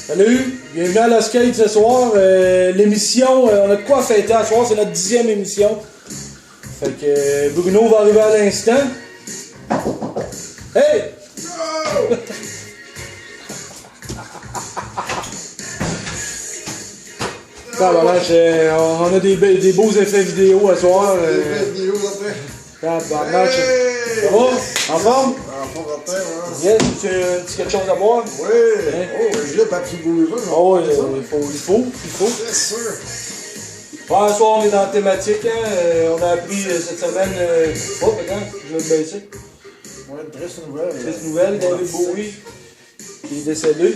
Salut, bienvenue à la skate ce soir. L'émission, on a de quoi fêter ce soir, c'est notre 10e émission. Fait que Bruno va arriver à l'instant. Hey! On a des beaux effets vidéo ce soir. Des effets vidéo après. Tabarnak. Ça va? En forme? En forme après, ouais. Yes, tu as quelque chose à boire? Oui. Hein? Oh, je l'ai pas pris boulevard. Oh, oui, il faut. C'est sûr. Ouais, ce soir, on est dans la thématique. On a appris cette semaine. Oh, attends, je vais le baisser. Ouais, une triste nouvelle. Triste nouvelle, David Bowie, qui est décédé.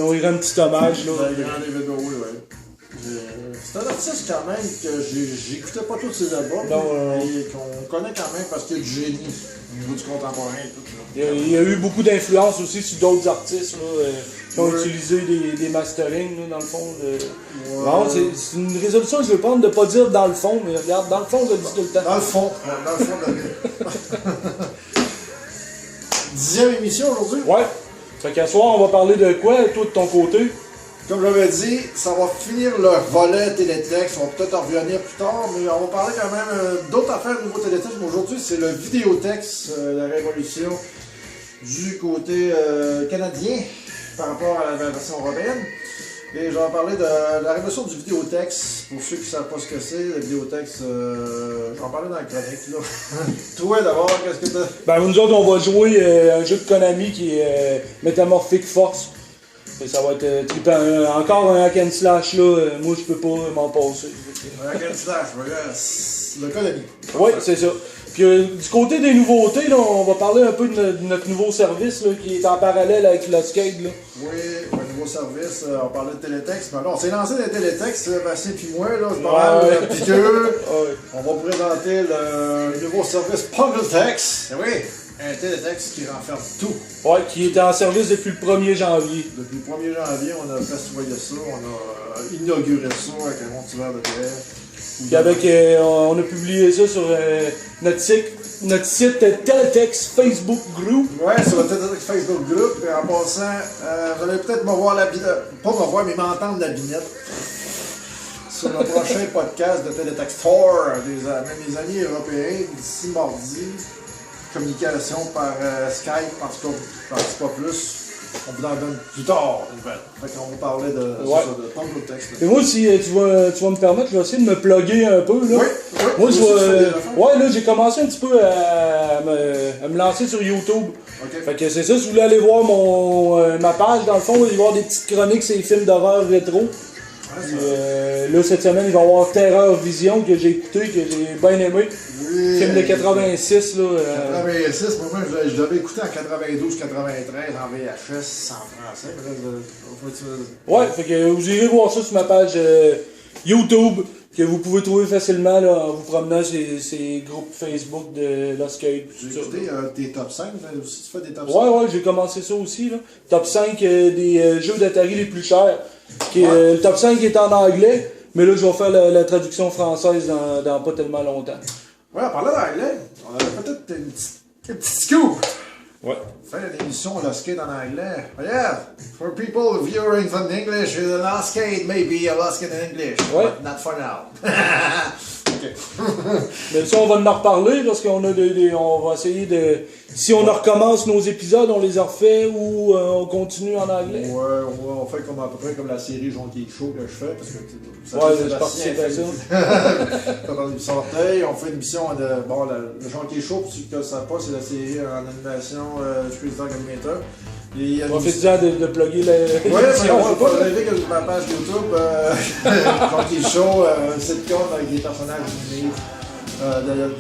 On lui rend un petit hommage. Là. Le grand David Bowie, ouais. C'est un artiste quand même que j'écoutais pas tous ses albums, mais qu'on connaît quand même parce qu'il y a du génie au niveau du contemporain et tout. Il y a eu beaucoup d'influence aussi sur d'autres artistes là, qui ont utilisé des masterings là, dans le fond. Bon, c'est une résolution que je vais prendre de ne pas dire dans le fond, mais regarde, dans le fond, je le dis tout le temps. Dans le fond de la vie. 10e émission aujourd'hui. Ouais. Fait qu'à soir, on va parler de quoi, toi de ton côté? Comme j'avais dit, ça va finir le volet télétexte. On va peut-être en revenir plus tard, mais on va parler quand même d'autres affaires au niveau télétexte. Mais aujourd'hui, c'est le vidéotexte, la révolution du côté canadien par rapport à la version européenne. Et je vais parler de la révolution du vidéotexte. Pour ceux qui ne savent pas ce que c'est, le vidéotexte, je vais en parler dans la chronique. Là. Toi d'abord, qu'est-ce que tu as? Ben, nous autres, on va jouer un jeu de Konami qui est Metamorphic Force. Et ça va être trippant. Encore un hack and slash là, moi je peux pas m'en passer. Un hack and slash, yes. Le Konami. Oui, c'est ça. Puis du côté des nouveautés, là, on va parler un peu de notre nouveau service là, qui est en parallèle avec le skate. Là. Oui, un nouveau service, on parlait de télétexte. Mais là, on s'est lancé dans les télétextes, Bastien puis moi, là, c'est pas mal piqueux. On va présenter le nouveau service Puzzletext. Oui, un télétexte qui renferme tout. Oui, qui est en service depuis le 1er janvier. Depuis le 1er janvier, on a festoyé ça, on a inauguré ça avec un montivers de terre. Puis avec, on a publié ça sur notre site Télétexte Facebook Group. Ouais, sur le Télétexte Facebook Group. Et en passant, vous allez peut-être me voir pas me voir, mais m'entendre la binette. Sur le prochain podcast de Télétexte 4, même les amis européens, d'ici mardi. Communication par Skype, en tout cas, je ne sais pas plus. On vous en donne plus tard, une nouvelle. Fait qu'on va parler de Puzzletext. Et moi, si tu vas me permettre, je vais essayer de me plugger un peu. Là. Oui. Moi, là, j'ai commencé un petit peu à me lancer sur YouTube. Okay. Fait que c'est ça, si vous voulez aller voir ma page, dans le fond, il va y avoir des petites chroniques sur les films d'horreur rétro. Là, cette semaine, il va y avoir Terreur Vision que j'ai écouté, que j'ai bien aimé. Oui. Film de 86. Là, 86, moi, je l'avais écouté en 92, 93, en VHS, en français. Ouais, fait que vous irez voir ça sur ma page YouTube, que vous pouvez trouver facilement là, en vous promenant ces groupes Facebook de Lost Skate. J'ai écouté tes top 5, aussi, tu fais des top 5? Ouais, j'ai commencé ça aussi. Là. Top 5 des jeux d'Atari les plus chers. Le top 5 est en anglais, mais là, je vais faire la traduction française dans pas tellement longtemps. Ouais, en parlant d'anglais, on avait peut-être une petite scoop. Ouais. Faire une émission Lost Skate en anglais. Oh yeah, for people viewing from English, the Lost Skate may be a Lost Skate in English, but not for now. Okay. Mais ça, on va en reparler parce qu'on a on va essayer de. Si on recommence nos épisodes, on les refait ou on continue en anglais. Ouais, on fait comme à peu près comme la série Jonquier Show que je fais parce que je participe à ça. On fait une émission de le Jonquier Show, pour ceux qui ne le savent pas, c'est la série en animation Street Dog Animator. On fait ça de plugger les. Ouais, on va arriver avec ma page YouTube, Jonquier Show, sitcom avec des personnages animés.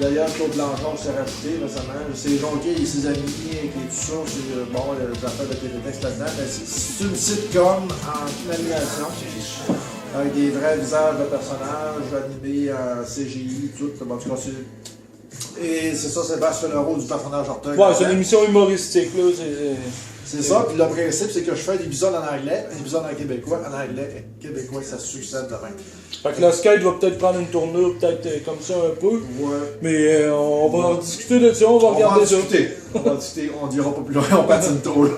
D'ailleurs, Claude Blanchard s'est rajouté récemment. C'est Jonquier et ses amis et tout ça. C'est des affaires de télétexte là-dedans. C'est une sitcom en animation avec des vrais visages de personnages animés en CGI, tout. En tout cas, et c'est ça, Sébastien le rôle du personnage Ortega. Ouais, c'est une émission humoristique, là. C'est ça, puis le principe, c'est que je fais des épisodes en anglais, un épisode en québécois, québécois, ça succède de même. Fait que le skate va peut-être prendre une tournure, peut-être comme ça un peu. Ouais. Mais on va en discuter de ça, on va regarder ça. On va discuter, on dira pas plus loin, on patine trop là.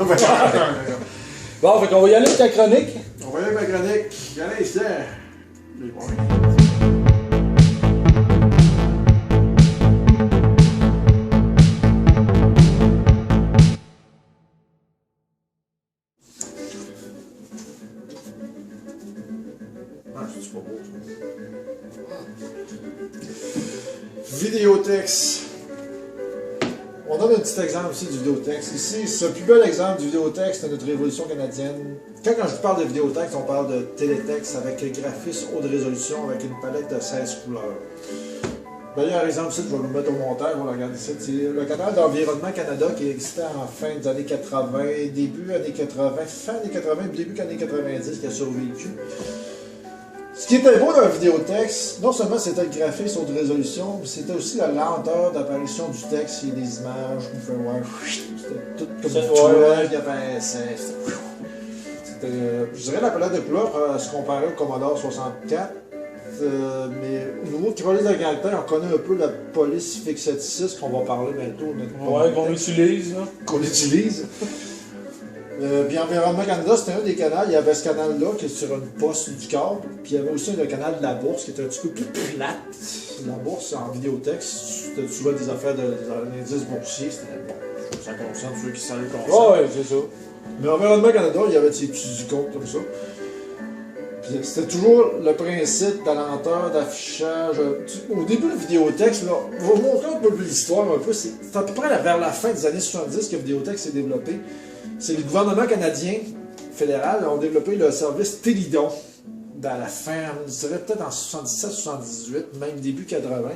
Bon, fait qu'on va y aller avec ta chronique. On va y aller avec ma chronique. Il y en a ici. Les points. Ah, c'est pas beau, ça. Vidéotexte. On donne un petit exemple aussi du vidéotexte. Ici, c'est le plus bel exemple du vidéotexte de notre révolution canadienne. Quand je parle de vidéotexte, on parle de télétexte avec graphisme haute résolution avec une palette de 16 couleurs. D'ailleurs, exemple, ici, je vais le mettre au montage, on va le regarder ici. C'est le canal d'Environnement Canada qui existait en fin des années 80, début années 80, fin années 80, début années 90 qui a survécu. Ce qui était beau dans le vidéotexte, non seulement c'était le graphisme haute résolution, mais c'était aussi la lenteur d'apparition du texte et des images. On pouvait voir, c'était tout comme du toile qui apparaissait. Je dirais la palette de couleurs se comparait au Commodore 64. Mais au niveau de police de caractère, on connaît un peu la police Fix76 qu'on va parler bientôt. Ouais, qu'on utilise. Là. Qu'on utilise. Puis Environnement Canada, c'était un des canaux. Il y avait ce canal-là qui est sur une poste du câble. Puis il y avait aussi le canal de la bourse qui était un petit peu plus plate. La bourse en vidéotexte, c'était souvent des affaires d'indices boursiers. C'était bon. Ça concerne ceux qui savent le concept. Ouais, c'est ça. Mais Environnement Canada, il y avait ces petits icônes comme ça. Puis c'était toujours le principe de la lenteur d'affichage. Au début, le vidéotexte, là, on va vous montrer un peu l'histoire un peu. C'est à peu près vers la fin des années 70 que le vidéotexte s'est développé. C'est le gouvernement canadien fédéral ont développé le service Télidon dans la fin, je dirais peut-être en 77-78, même début 80.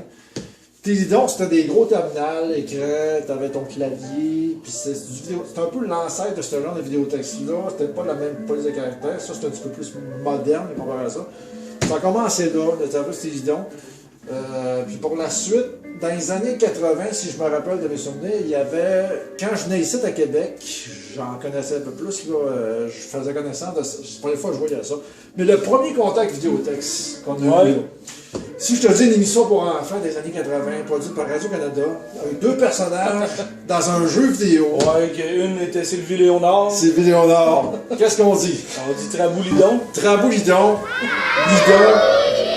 Télidon, c'était des gros terminals, écran, t'avais ton clavier, puis c'était un peu l'ancêtre de ce genre de vidéotexte-là. C'était pas la même police de caractère, ça c'était un petit peu plus moderne comparé à ça. Ça a commencé là, le service Télidon. Puis pour la suite, dans les années 80, si je me rappelle de mes souvenirs, il y avait, quand je venais ici à Québec, j'en connaissais un peu plus, là, je faisais connaissance de ça, c'est la première fois que je voyais ça. Mais le premier contact vidéotexte qu'on a eu, si je te dis une émission pour enfants des années 80, produite par Radio-Canada, avec deux personnages dans un jeu vidéo. Ouais, une était Sylvie Léonard. Sylvie Léonard. Qu'est-ce qu'on dit? On dit Traboulidon. Traboulidon. Lidon.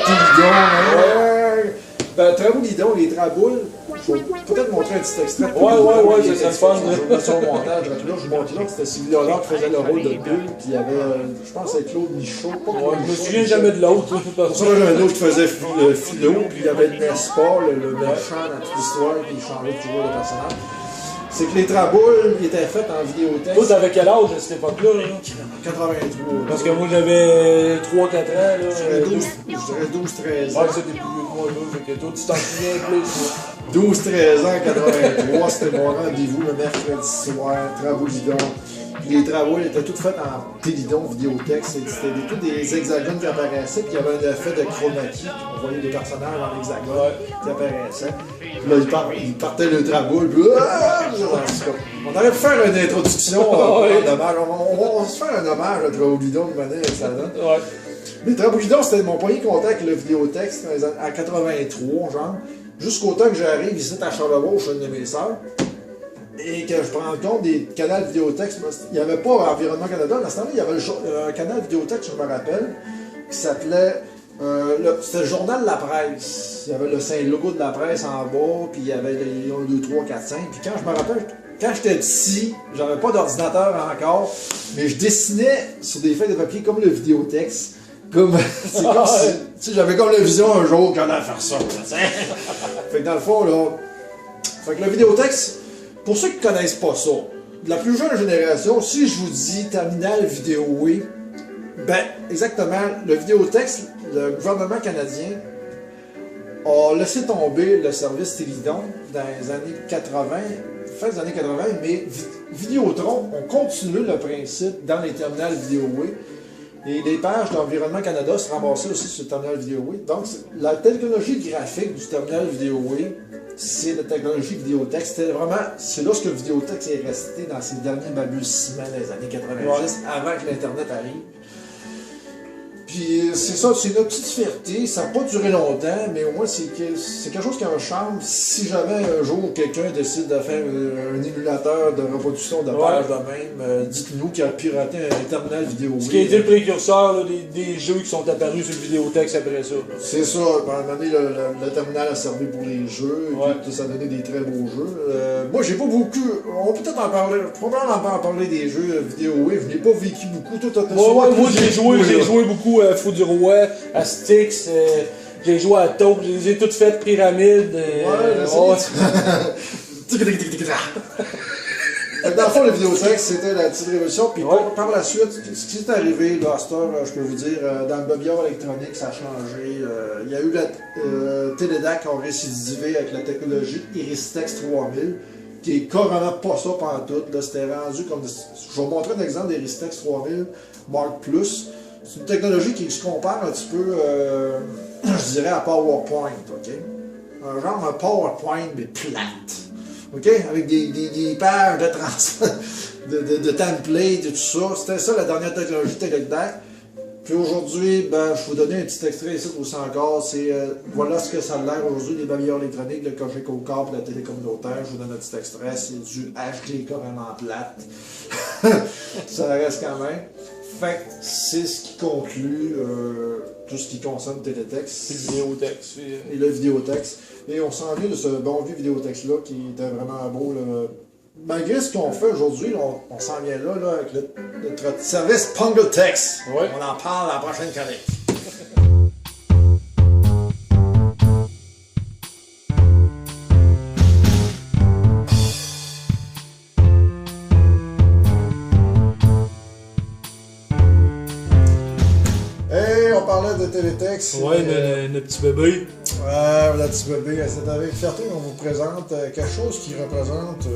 Lidon. Ouais. Ben, Traboulidon, les traboules. Je vais peut-être montrer un petit extrait. Ouais, ça serait fun. Je vais mettre sur le montage. Là, je montre là, c'était Sylvie Léonard qui faisait le rôle de Bulle. Puis il y avait, je pense, c'est Claude Michaud. Je me souviens jamais de l'autre. Pour ça, il y avait un autre qui faisait Philo. Puis il y avait Nespa, le méchant dans toute l'histoire. Puis il changeait toujours de personnage. C'est que les traboules étaient faites en vidéotexte. Toi, t'avais quel âge à cette époque-là? 83. Parce que moi, j'avais 3-4 ans. Là, je dirais 12-13 ans. Ouais, c'était plus vieux que moi. Là, fait que toi, tu t'en souviens plus. 12-13 ans, 83, c'était mon rendez-vous le mercredi soir, Traboulidon. Puis les travaux étaient toutes faites en Télidon, vidéotexte. C'était tous des hexagones qui apparaissaient, puis il y avait un effet de chroma key. On voyait des personnages en hexagone qui apparaissaient. Puis là, il partait le traboule, puis on aurait pu faire une introduction, un hommage. On va se faire un hommage à Traboulidon de manière que ça donne. Ouais. Mais Traboulidon, c'était mon premier contact avec le vidéotexte en 83, genre. Jusqu'au temps que j'arrive ici à Charlevoix, chez une de mes sœurs, et que je prends compte des canaux vidéotexte. Il n'y avait pas Environnement Canada, dans ce temps-là, il y avait un canal vidéotexte, je me rappelle, qui s'appelait. C'était le journal de la presse. Il y avait le logo de la presse en bas, puis il y avait les 1, 2, 3, 4, 5. Puis quand je me rappelle, quand j'étais petit, j'avais pas d'ordinateur encore, mais je dessinais sur des feuilles de papier comme le vidéotexte. C'est comme si j'avais comme la vision un jour qu'on allait faire ça. Fait que dans le fond, là. Fait que le vidéotexte, pour ceux qui ne connaissent pas ça, de la plus jeune génération, si je vous dis terminal vidéoé, ben, exactement, le vidéotexte, le gouvernement canadien a laissé tomber le service Télidon dans les années 80, fin des années 80, mais Vidéotron ont continué le principe dans les terminals vidéoés. Et les pages d'Environnement Canada se ramassaient aussi sur le terminal vidéoé. Donc, la technologie graphique du terminal vidéoé, c'est la technologie vidéotexte. C'est là que le vidéotexte est resté dans ses derniers balbutiements des années 90, avant que l'Internet arrive. Puis c'est ça, c'est notre petite fierté. Ça n'a pas duré longtemps, mais au moins c'est quelque chose qui a un charme. Si jamais un jour quelqu'un décide de faire un émulateur de reproduction de page de même, dites-nous qu'il a piraté un terminal vidéo. Ce qui a été le précurseur là, des jeux qui sont apparus sur le vidéotexte après ça. C'est ça. À un moment donné, le terminal a servi pour les jeux, et puis ça a donné des très beaux jeux. Moi, j'ai pas beaucoup. On peut peut-être en parler. Probablement en parler des jeux vidéo. Je n'ai pas vécu beaucoup. Moi, j'ai joué beaucoup à Fou du Roi, à Styx, j'ai joué à Taupe, je les ai toutes faites, Pyramide. Dans le fond, le vidéotexte, c'était la petite révolution. Puis par la suite, ce qui est arrivé, là, à cette heure, je peux vous dire, dans le bobillard électronique, ça a changé. Il y a eu la Télédac qui a récidivé avec la technologie Iristex 3000, qui est carrément pas ça pantoute. C'était rendu comme. Je vais vous montrer un exemple d'Iristex 3000 Mark Plus. C'est une technologie qui se compare un petit peu, je dirais, à PowerPoint, ok? Un genre de PowerPoint, mais plate. OK? Avec des pages de templates et tout ça. C'était ça la dernière technologie Télédac. Puis aujourd'hui, ben, je vais vous donner un petit extrait ici aussi encore. C'est voilà ce que ça a l'air aujourd'hui, les babilleurs électroniques, le Cogeco Corp, la télé communautaire. Je vous donne un petit extrait. C'est du HD carrément plate. Ça reste quand même. Fait que c'est ce qui conclut tout ce qui concerne Télétexte. Le vidéotexte. Et le vidéotexte. Et on s'en vient de ce bon vieux vidéotexte-là qui était vraiment beau. Là. Malgré ce qu'on fait aujourd'hui, on s'en vient là avec notre service Pongotex. Ouais. On en parle à la prochaine chronique. De Télétex. Ouais, notre petit bébé. Ouais, le petit bébé. C'est avec fierté qu'on vous présente quelque chose qui représente,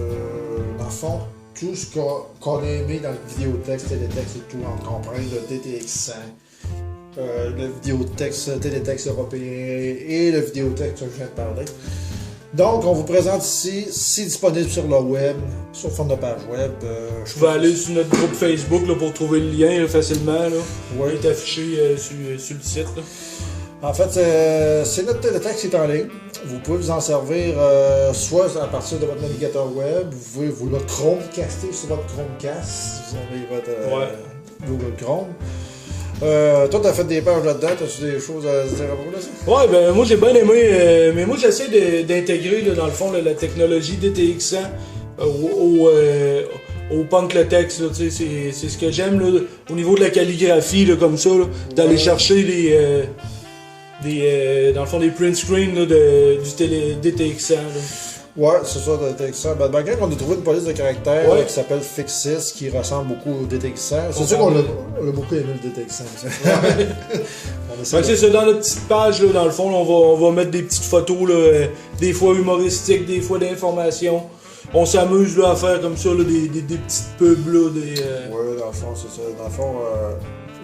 dans le fond, tout ce qu'on a aimé dans le vidéotexte, Télétex et tout, en comprenant le DTX100, le vidéotexte, Télétex européen et le vidéotexte que je viens de parler. Donc, on vous présente ici, c'est disponible sur le web, sur forme de page web. Je vais aller sur notre groupe Facebook là, pour trouver le lien là, facilement. Là. Ouais. Il est affiché sur le site. Là. En fait, c'est notre Télétext qui est en ligne. Vous pouvez vous en servir soit à partir de votre navigateur web, vous pouvez vous le Chromecaster sur votre Chromecast, si vous avez votre Google Chrome. Toi, t'as fait des pages là-dedans, t'as-tu des choses à dire à propos de ça? Ouais, ben moi j'ai bien aimé, mais moi j'essaie d'intégrer là, dans le fond la technologie DTX100 au Pongotex, c'est ce que j'aime là, au niveau de la calligraphie là, comme ça, d'aller chercher dans le fond des print screens là, du DTX100. Ouais, c'est ça, DTX100. Ben, malgré qu'on a trouvé une police de caractère qui s'appelle Fixis, qui ressemble beaucoup au DTX100. C'est sûr qu'on a beaucoup aimé le DTX100. C'est ça, dans notre petite page, là, dans le fond, on va mettre des petites photos, là, des fois humoristiques, des fois d'informations. On s'amuse là, à faire comme ça là, des petites pubs. Là, Ouais, dans le fond, c'est ça.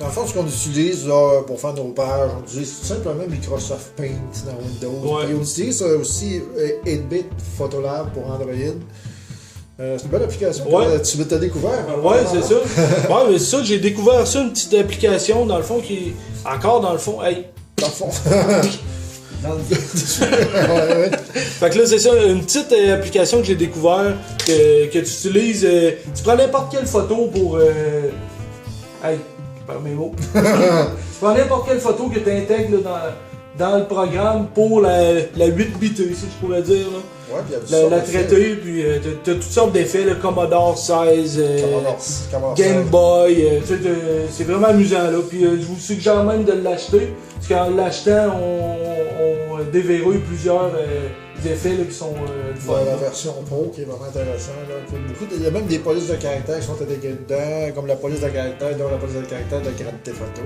Dans le fond, ce qu'on utilise là, pour faire nos pages, on utilise tout simplement Microsoft Paint dans Windows. Ouais. Et on utilise aussi 8-bit Photolab pour Android. C'est une bonne application. Ouais. Tu t'as découvert. Ouais, c'est ça. Ouais, mais c'est ça, j'ai découvert ça, une petite application, dans le fond, qui est encore dans le fond. Hey. Dans le fond. Fait que là, c'est ça, une petite application que j'ai découvert que tu utilises. Tu prends n'importe quelle photo pour. Hey. Par mes mots. Tu prends n'importe quelle photo que tu intègres dans le programme pour la 8-bitée, si je pourrais dire. Là. Ouais, puis la traiter, puis t'as toutes sortes d'effets, le Commodore 16, Game Boy, c'est vraiment amusant. Là. Puis je vous suggère même de l'acheter, parce qu'en l'achetant, on déverrouille plusieurs effets là, qui sont fun. La version Pro qui est vraiment intéressante. Il y a même des polices de caractère qui sont intégrées dedans, comme la police de caractère, dont la police de caractère de Grand Theft Auto.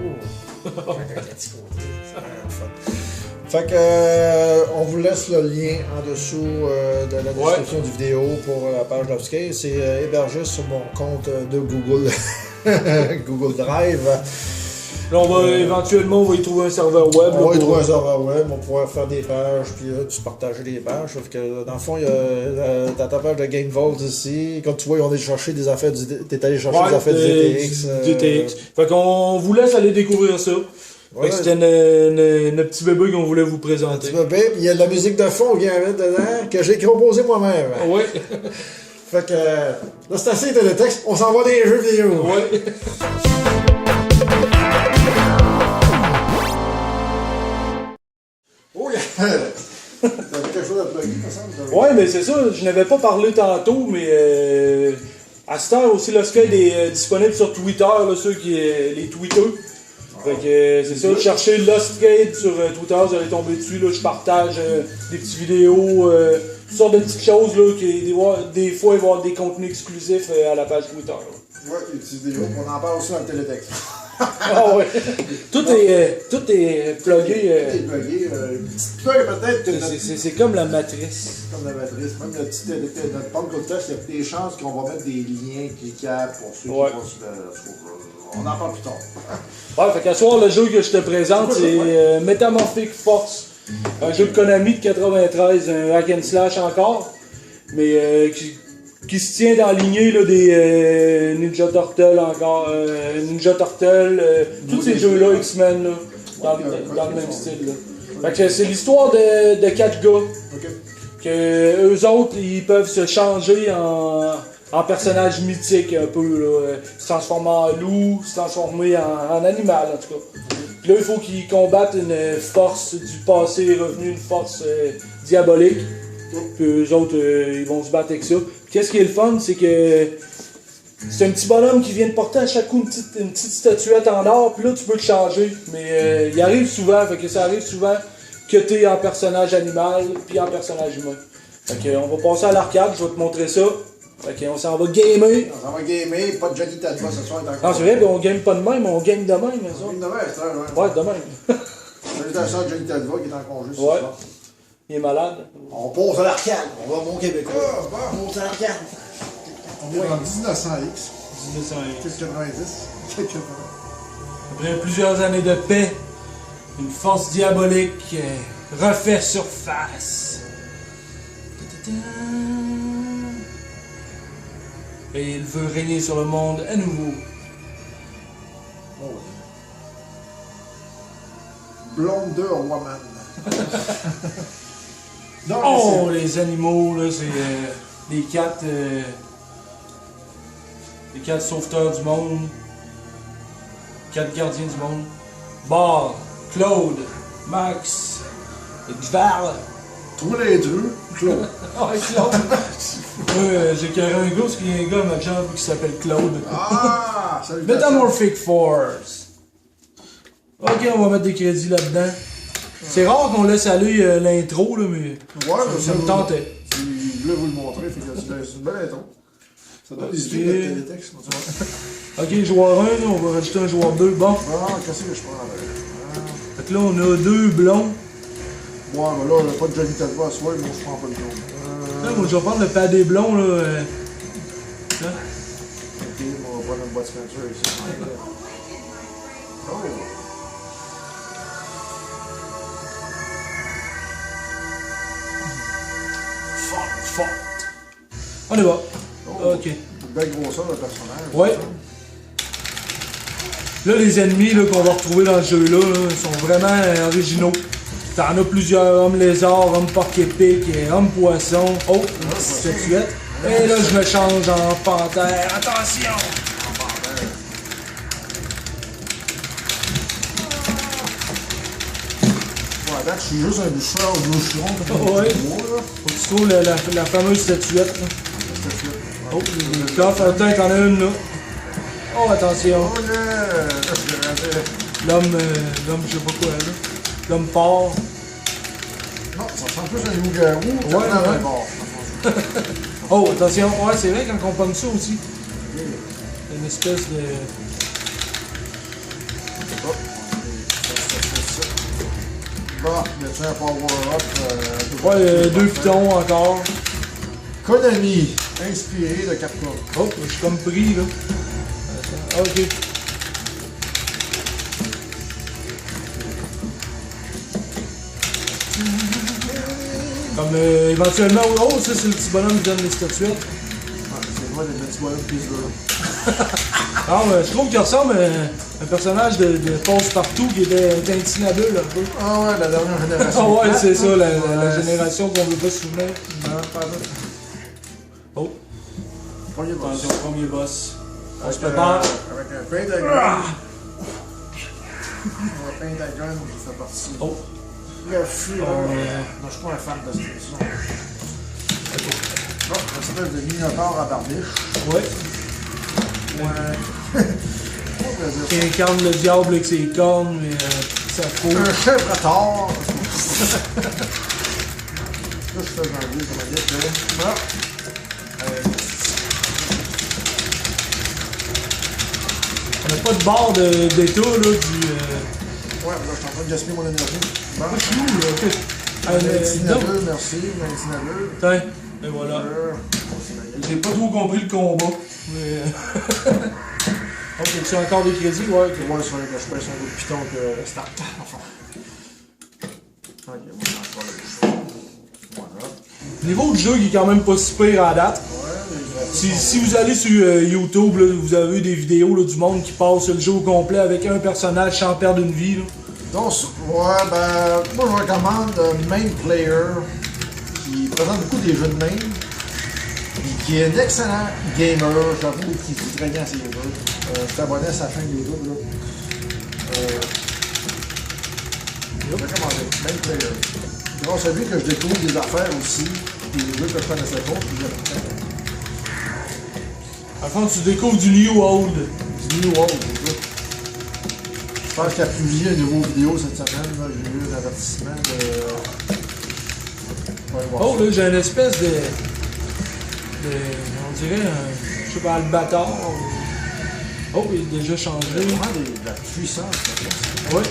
Fait que on vous laisse le lien en dessous de la description du vidéo pour la page d'Upscale. C'est hébergé sur mon compte de Google Google Drive. Là, éventuellement, on va y trouver un serveur web. On va y trouver un serveur web, on pourra faire des pages, puis tu partager des pages. Sauf que dans le fond, il y a ta page de GameVolt ici. Comme tu vois, on est cherché des affaires t'es allé chercher des affaires du DTX. DTX. Fait qu'on vous laisse aller découvrir ça. Fait que c'était notre petit bébé qu'on voulait vous présenter. Un petit bébé, il y a de la musique de fond qui est dedans, que j'ai composé moi-même. Oui. Fait que là, c'est assez de texte, on s'en va des jeux vidéo. Oui. Oh, t'avais quelque chose à plugger, il me semble. Ouais, mais c'est ça, je n'avais pas parlé tantôt, mais à cette heure aussi, le Skate est disponible sur Twitter, là, ceux qui les tweeteux. Fait que c'est ça, cherchez Lost Skate sur Twitter, vous allez tomber dessus, là, je partage des petites vidéos, toutes sortes de petites choses, là, des fois il va y avoir des contenus exclusifs à la page Twitter. Là. Ouais, des petites vidéos, on en parle aussi dans le télétexte. Ah ouais, tout est plugué. Tout est plugué, petite feuille peut-être que c'est comme la matrice. comme la matrice, même notre podcast, il y a des chances qu'on va mettre des liens cliquables pour ceux qui vont on en parle plus tard. Ouais, fait qu'à soir, le jeu que je te présente, c'est Metamorphic Force. Un jeu de Konami de 93, un hack and slash encore, mais qui se tient dans la lignée là, des Ninja Turtle encore, Ninja Turtle, tous ces jeux-là, X-Men, là, dans le même style. Là. Fait que c'est l'histoire de 4 gars, que eux autres, ils peuvent se changer en personnages mythiques un peu, là, se transformer en loup, se transformer en animal en tout cas. Puis là, il faut qu'ils combattent une force du passé revenu, une force diabolique. Puis eux autres, ils vont se battre avec ça. Puis qu'est-ce qui est le fun, c'est que c'est un petit bonhomme qui vient de porter à chaque coup une petite statuette en or, puis là, tu peux le changer. Mais il arrive souvent, fait que ça arrive souvent que t'es en personnage animal, puis en personnage humain. Fait que on va passer à l'arcade, je vais te montrer ça. Fait qu'on s'en va gamer. On s'en va gamer, pas de Johnny Tadva ce soir. Non, c'est vrai, on game pas de même, on game de même. Ça. On game de même, c'est ça, ouais. Ouais, de même. Salutations à Johnny Tadva qui est en congé ce ouais. soir. Il est malade. On pose à l'arcade, on va au Québécois. On pose à l'arcade. On est en 1900X. 1900X. 90. Après plusieurs années de paix, une force diabolique refait surface. Et il veut régner sur le monde à nouveau. Oh. Blonde de Woman. Non, oh, les animaux, là, c'est les quatre sauveteurs du monde. 4 gardiens du monde. Bar, Claude, Max, Dval. Tous les deux, Claude. Ouais, Claude. J'ai carré un gars, parce qu'il y a un gars à ma jambe qui s'appelle Claude. Ah, salut. Metamorphic Force. Ok, on va mettre des crédits là-dedans. C'est rare qu'on laisse aller l'intro, là, mais ça me tentait. Je voulais vous le montrer, fait que c'est une belle intro. Ça donne des idées de télétexte. Ok, joueur 1, là, on va rajouter un joueur 2. Bon. Ah, qu'est-ce que je prends? Fait que là, on a 2 blonds. Ouais, mais là, pas de Johnny Tadva à soir, moi je prends pas le blond. Là, moi, je vais prendre le padé blond, là. Ok, on va prendre notre boîte Spencer ici. Oh! Fort. On y va. Oh, ok. Une belle grosseur de personnage. Ouais. Là, les ennemis là, qu'on va retrouver dans ce jeu-là, ils sont vraiment originaux. T'en as plusieurs, hommes lézards, hommes porc-épic, hommes poisson. Oh, une petite statuette. Et là, je me change en panthère. Attention! Ouais, là, je suis juste un boucheron. Ouais. Faut que tu trouves la fameuse statuette. Là. Oh, le coffre, attends, t'en as une là. Oh, attention. Oh yeah! Là, je vais L'homme, je sais pas quoi là. L'homme porc. Non, ça ressemble plus à un loup-garou. Ouais. Oh, attention. Ouais, c'est vrai quand on pogne ça aussi. Une espèce de... Bon, y a-tu un power-up? Ouais, 2 pitons encore. Konami, inspiré de Capcom. Oh, je suis comme pris là. Attends. Ok. Comme éventuellement, oh, ça c'est le petit bonhomme qui donne les statuettes. Ouais, c'est moi les petits bonhommes pis là. Non, mais je trouve qu'il ressemble à un personnage de Passe-Partout qui était Tintinabule un peu. Ah ouais, la dernière génération. Ah ouais, c'est ça, la Ouais, génération qu'on veut pas se souvenir. Non, pas ça. Oh, Premier boss. attention, premier boss. On se Avec, prépare. avec un pentagon. Un pentagon qui fait partie. Oh, Le fureur. Oh, Non, je suis pas un fan de cette édition. Bon, une espèce de minotaure à barbiche. ouais. Ouais. Qui incarne le diable avec ses cornes, mais ça fout. Un chèvre à tort. Là, je fais un vieux comme on dit. Voilà. On n'a pas de barre d'état, là, du... Ouais, là, je suis en train de gaspiller mon énergie. Bon. Pas chelou, là, ok. Un incinéreux, merci. Un incinéreux. Tiens, et voilà. J'ai pas trop compris le combat, mais... Ok, tu as encore des crédits? Ouais, ok. Ouais, sur les je pèse un autre piton que start. Enfin. Ok, bon, encore le voilà. Niveau de jeu, il est quand même pas si pire à date. Ouais, les graphiques Si vous allez sur YouTube, là, vous avez des vidéos là, du monde qui passe le jeu au complet avec un personnage sans perdre une vie. Là. donc, ouais, ben, moi je recommande Main Player, qui présente beaucoup des jeux de main, et qui est un excellent gamer, j'avoue, qui joue très bien à ses jeux. Je t'abonnais à sa chaîne YouTube, là. Je recommande Main Player. C'est grâce à lui que je découvre des affaires aussi, des jeux que je connaissais pas, puis j'aime bien. À fond, tu découvres du New Old. Du New World, c'est ça. Je pense qu'il a publié un nouveau vidéo cette semaine, là, j'ai eu un avertissement de... Ouais, voir Oh, ça. là, j'ai une espèce de. On dirait un. Je sais pas, Albator. Oh, il est déjà changé. Il y a vraiment de la puissance, là. Ouais.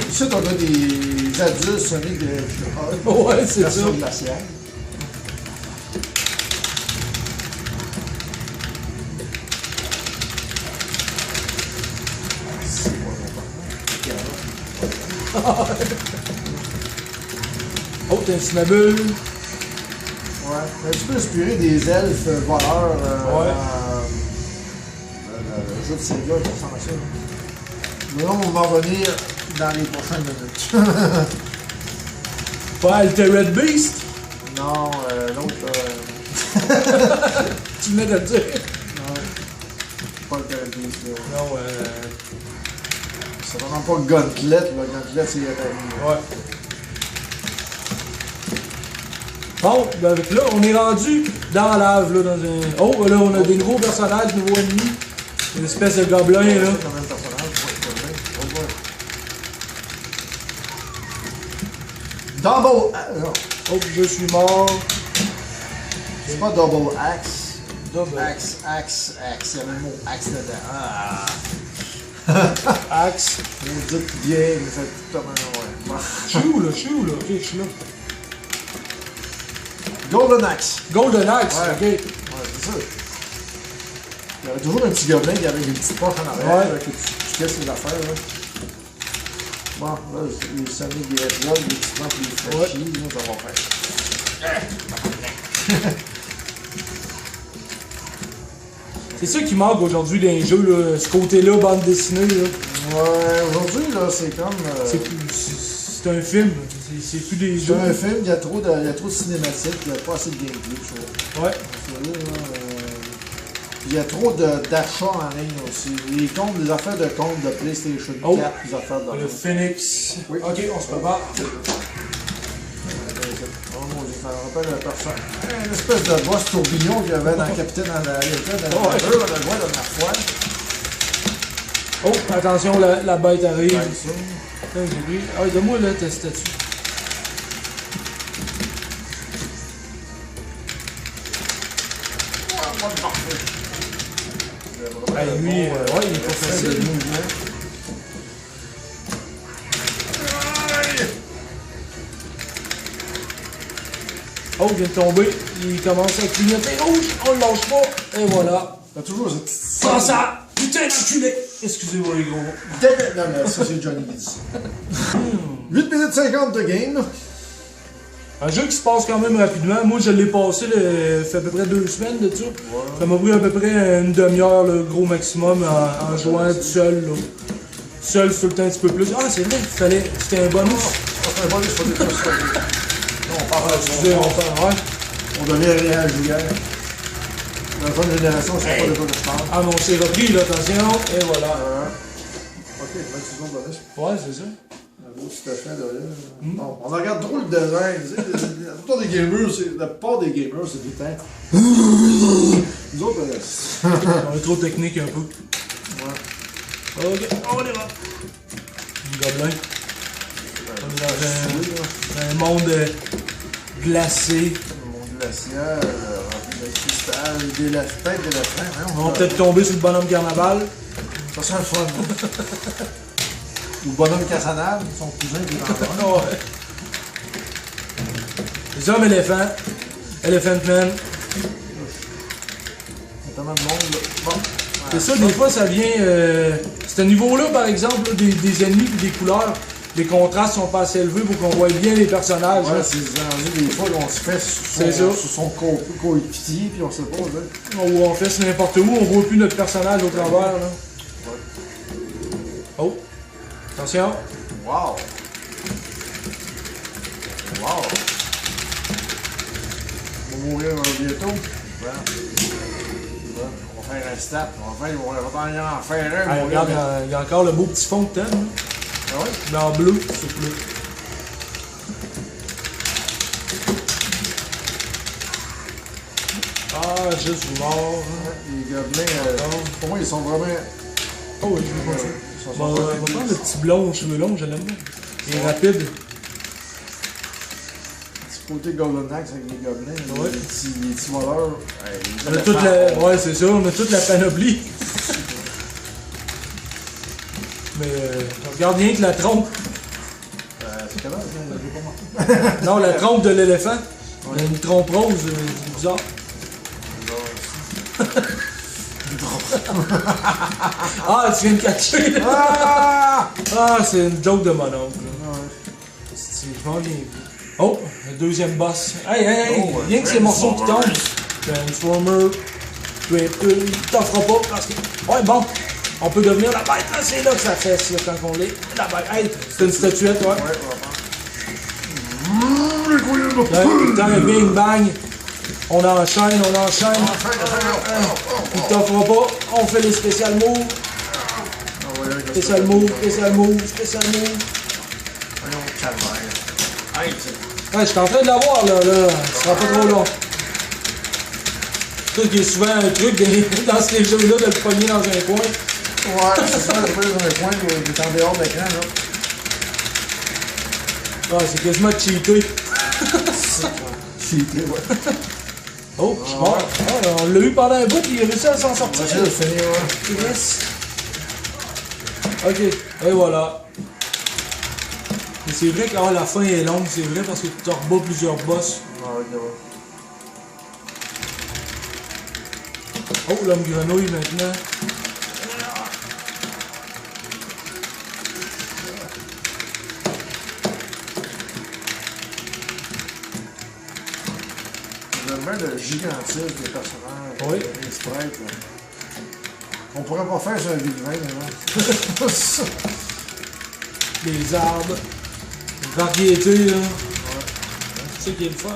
Ici, on a des adultes Sonic de Ouais, c'est ça. version glaciale. Oh, t'as un Snabule. Ouais, un petit peu inspiré des elfes voleurs Ouais. le jeu de Sega qui ressemble à ça. Mais là, on va en revenir dans les prochaines minutes. Pas Altered Beast. Non, l'autre, Tu venais de le dire. non, pas le Beast, là. Non, C'est vraiment pas Gauntlet, là. Gauntlet, c'est ouais. Bon, ben avec là, on est rendu dans la lave, là, dans un... Oh, là, on a des nouveaux personnages, nouveaux ennemis. Une espèce de gobelin, là. C'est le même personnage, ouais, c'est vrai. Double non, Oh, je suis mort. c'est pas Double Axe. Double. Axe. Il y avait le mot axe dedans. Axe. Vous dites bien, mais c'est tout à fait, ouais. Je suis où, là? Ok, je suis là. Golden Axe. Golden Axe, Ouais. ok. Ouais, c'est ça. Il y avait toujours un petit gobelin qui avait une petite poche en arrière, Ouais. là, que tu casses les affaires, là. Bon, là, les Sonic des Hedgehog, les petits plans, puis les Ouais. Flashy, là, ça va faire. C'est ça qui manque aujourd'hui dans les jeux, là. Ce côté-là, bande dessinée, là. Ouais, aujourd'hui, là, c'est comme... C'est un film. C'est plus des c'est jeux. un film, il y a trop de cinématiques, il n'y a pas assez de gameplay, je trouve. Ouais. Sérieux, là, il y a trop d'achats en ligne aussi. Les comptes, des affaires de compte de PlayStation 4, Oh. des affaires de... Le Phoenix. Oui. Ok, on se prépare. Oh mon dieu, ça me rappelle une espèce de boss tourbillon qu'il y avait dans Capitaine America, dans Ouais. le jeu, on le voit la dernière fois. Oh, attention, la bête arrive. Ouais, ça. Là, j'ai vu. Ah, donne-moi là ta statue. Ah, lui, ouais, il est pas C'est le facile. mouvement. Oh, il vient de tomber. Il commence à clignoter rouge. On le lâche pas. Et voilà. T'as toujours cette petite... Prends ça! Putain d'enculé! Excusez-moi les gros. Non, mais ça c'est Johnny qui dit ça. 8 minutes 50 de game. Un jeu qui se passe quand même rapidement. Moi, je l'ai passé, fait à peu près 2 semaines de ça. Ouais. Ça m'a pris à peu près une demi-heure, le gros maximum, en jouant tout seul. Là. Seul, c'est tout le temps un petit peu plus. Ah, c'est vrai, c'était un bonus. C'est un bonus pour des personnes. On parle Ouais. on devient réel, Julien. Dans la fin de génération, je sais pas de quoi je parle. Ah, mais on s'est repris, là, attention. Et voilà. Ok, 26 secondes bonus. Ouais, c'est ça. Un beau petit effet derrière. Bon, on regarde trop le design. Tu sais, la plupart des gamers, c'est des teintes. Nous autres, On est trop technique un peu. ouais. Ok, on y va. Gobelin. On est dans un monde glacé. Le monde glacial, rempli de cristal, peut-être des lapins. On va peut-être tomber sur le bonhomme carnaval. Ça sent le fun. Ou le bonhomme Casanave, son cousin qui est en bas. Ouais. Les hommes éléphants. Elephant Man. Il y a tellement de monde, là. Bon. C'est ça, des fois ça vient. Ce niveau-là, par exemple, là, des ennemis et des couleurs, les contrastes sont pas assez élevés pour qu'on voit bien les personnages. Ouais, Là. c'est des fois on se fait sur son coéquipier, puis on sait pas, là. Ou on fait sur n'importe où, on voit plus notre personnage au travers. Là. Oh! Attention! Wow! Wow! On va mourir bientôt. Voilà. On va faire un stat. On va en faire un. Ah, regarde, il y a encore le beau petit fond de teint. Hein? Ah ouais? Mais en bleu, c'est bleu. Ah, juste mort. Hein? Les gobelins, pour moi, ils sont vraiment. Oh oui, je vais continuer. Ils sont On va prendre le petit blond aux cheveux longs, je l'aime bien. Il est rapide. Petit côté Golden Axe avec les gobelins, Ouais. les petits voleurs. On a toute la... Ouais, c'est ça, on a toute la panoplie. Mais regarde rien que la trompe. C'est quelle heure, ça? J'ai pas marqué. Non, la trompe de l'éléphant. On a une trompe rose, c'est bizarre. Ah, tu viens de catcher là. Ah, c'est une joke de mon oncle. Je m'en viens. Oh, le deuxième boss. Hey, rien que ces morceaux qui tombent. Transformer. Il t'offre pas parce que. Ouais, bon. On peut devenir la bête, là, c'est là que ça fesse, là, quand on l'est. La bête. Hey, c'est une statuette, ouais. Dans le bing bang, on enchaîne. Il t'offre pas, on fait les spécial moves. Spécial move. Ouais, je suis en train de l'avoir là, ce sera pas trop long. Ça qui est souvent un truc dans ces jeux-là de le pogner dans un coin. Ouais, c'est ça, je vais dans un coin qui est en dehors de l'écran, là. Ouais, c'est quasiment cheaté. Cheaté, ouais. Oh, je suis mort. Ah, on l'a eu pendant un bout, puis il a réussi à s'en sortir. C'est fini, ouais. Yes. Ok, et voilà. Mais c'est vrai que la fin est longue, c'est vrai, parce que tu rebats plusieurs boss. Oh, l'homme grenouille maintenant. J'aime bien le gigantisme des personnages, Oui. les sprites. Là. On pourrait pas faire sur un vide mais non. Les arbres. Une variété, là. C'est ça qui est le fun.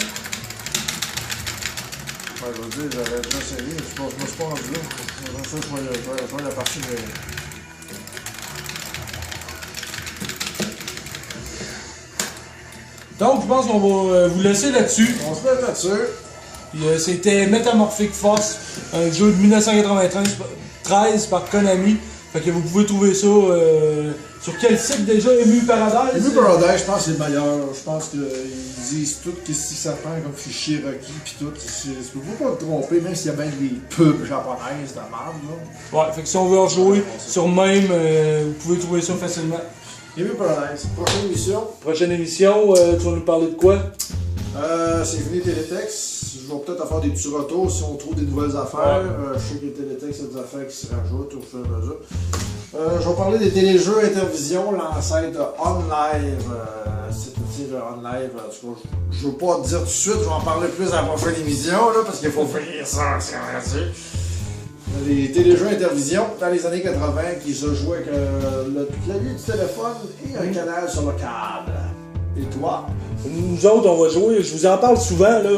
Ouais, je veux dire, j'avais déjà essayé, mais je me suis pas rendu là. J'aimerais ça, je vois la partie de... Donc, je pense qu'on va vous laisser là-dessus. On se met là-dessus. Puis, c'était Metamorphic Force, un jeu de 1993 par Konami. Fait que vous pouvez trouver ça sur quel site déjà? Emu Paradise? Emu Paradise, je pense que c'est le meilleur. Je pense qu'ils disent tout qu'est-ce que ça prend comme fichier requis pis tout. Tu peux pas te tromper, même s'il y a bien des pubs japonaises de merde, là. Ouais, fait que si on veut en jouer sur même, vous pouvez trouver ça facilement. Emu Paradise, prochaine émission. Prochaine émission, tu vas nous parler de quoi? C'est fini Télétexte. Je vais peut-être faire des petits retours si on trouve des nouvelles affaires. Je sais que les Télétextes, il y a des affaires qui se rajoutent au fur et à mesure. Je vais parler des téléjeux Intervision, l'ancêtre OnLive. C'est en live. En tout cas, je veux pas te dire tout de suite, je vais en parler plus à la prochaine émission, là, parce qu'il faut finir ça, c'est vrai. Les téléjeux Intervision dans les années 80 qui se jouaient avec le clavier du téléphone et un canal sur le câble. Et toi? Nous autres, on va jouer, je vous en parle souvent, là.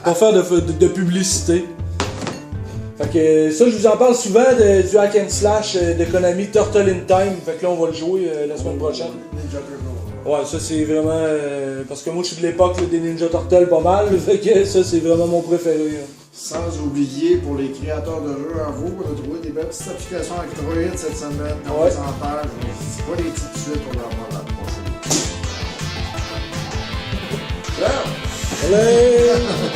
Pour faire de publicité. Fait que ça, je vous en parle souvent du hack and slash de Konami Turtle in Time. Fait que là, on va le jouer la semaine prochaine. Ninja Turtle. Ouais, ça c'est vraiment. Parce que moi, je suis de l'époque là, des Ninja Turtles pas mal. Fait que ça, c'est vraiment mon préféré. Là. Sans oublier, pour les créateurs de jeux à vous, on a trouvé des belles petites applications Android cette semaine. On les en parle. C'est pas les titres tout de suite, on va en parler la prochaine. Ciao! Allez!